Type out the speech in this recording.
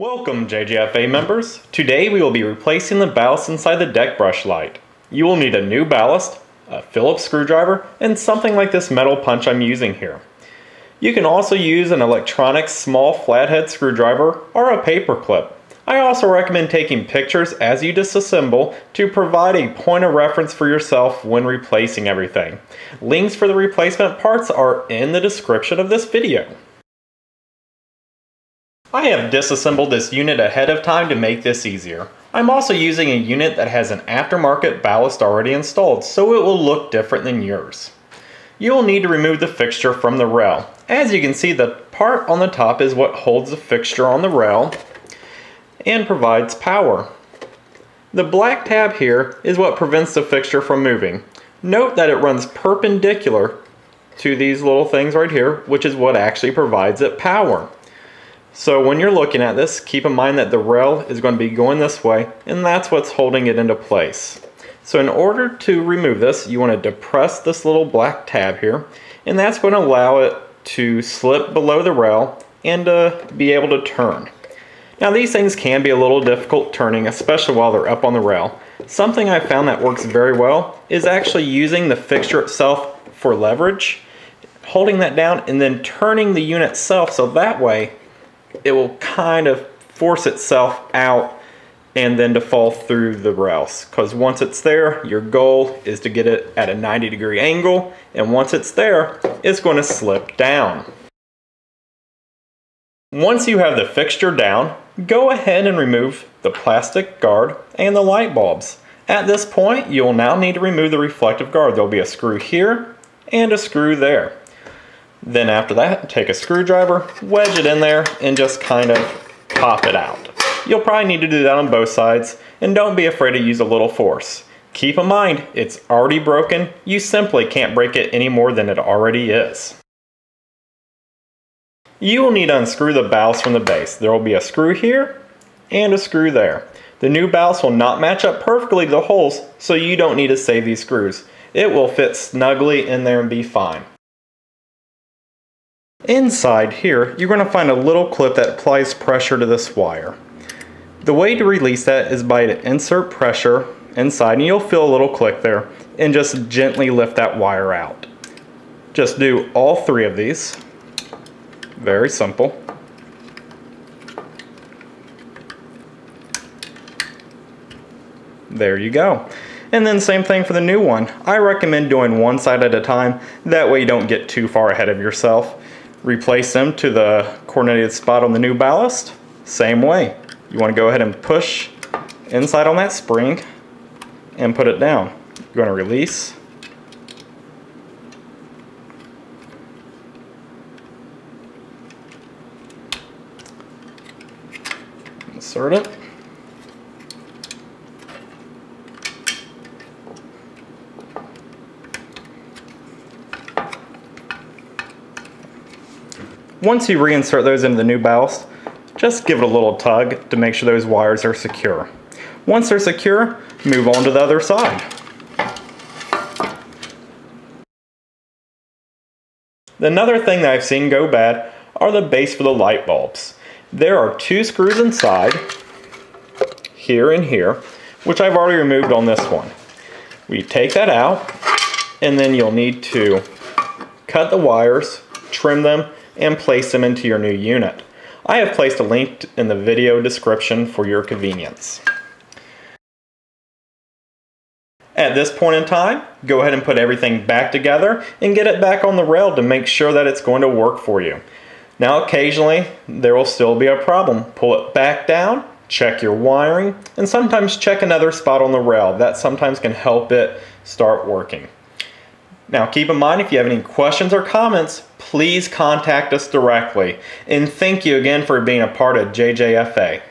Welcome JJFA members. Today we will be replacing the ballast inside the deck brush light. You will need a new ballast, a Phillips screwdriver, and something like this metal punch I'm using here. You can also use an electronic small flathead screwdriver or a paper clip. I also recommend taking pictures as you disassemble to provide a point of reference for yourself when replacing everything. Links for the replacement parts are in the description of this video. I have disassembled this unit ahead of time to make this easier. I'm also using a unit that has an aftermarket ballast already installed, so it will look different than yours. You will need to remove the fixture from the rail. As you can see, the part on the top is what holds the fixture on the rail and provides power. The black tab here is what prevents the fixture from moving. Note that it runs perpendicular to these little things right here, which is what actually provides it power. So when you're looking at this, keep in mind that the rail is going to be going this way, and that's what's holding it into place. So in order to remove this, you want to depress this little black tab here, and that's going to allow it to slip below the rail and be able to turn. Now these things can be a little difficult turning, especially while they're up on the rail. Something I found that works very well is actually using the fixture itself for leverage, holding that down and then turning the unit itself, so that way it will kind of force itself out and then to fall through the rails. Because once it's there, your goal is to get it at a 90-degree angle, and once it's there, it's going to slip down. Once you have the fixture down, go ahead and remove the plastic guard and the light bulbs. At this point, you will now need to remove the reflective guard. There'll be a screw here and a screw there. Then after that, take a screwdriver, wedge it in there, and just kind of pop it out. You'll probably need to do that on both sides, and don't be afraid to use a little force. Keep in mind, it's already broken. You simply can't break it any more than it already is. You will need to unscrew the ballast from the base. There will be a screw here and a screw there. The new ballast will not match up perfectly to the holes, so you don't need to save these screws. It will fit snugly in there and be fine. Inside here, you're going to find a little clip that applies pressure to this wire. The way to release that is by to insert pressure inside, and you'll feel a little click there, and just gently lift that wire out. Just do all three of these. Very simple. There you go. And then same thing for the new one. I recommend doing one side at a time. That way you don't get too far ahead of yourself. Replace them to the coordinated spot on the new ballast. Same way. You want to go ahead and push inside on that spring and put it down. You're going to release. Insert it. Once you reinsert those into the new ballast, just give it a little tug to make sure those wires are secure. Once they're secure, move on to the other side. Another thing that I've seen go bad are the base for the light bulbs. There are two screws inside, here and here, which I've already removed on this one. We take that out, and then you'll need to cut the wires, trim them, and place them into your new unit. I have placed a link in the video description for your convenience. At this point in time, go ahead and put everything back together and get it back on the rail to make sure that it's going to work for you. Now occasionally there will still be a problem. Pull it back down, check your wiring, and sometimes check another spot on the rail. That sometimes can help it start working. Now keep in mind, if you have any questions or comments, please contact us directly. And thank you again for being a part of JJFA.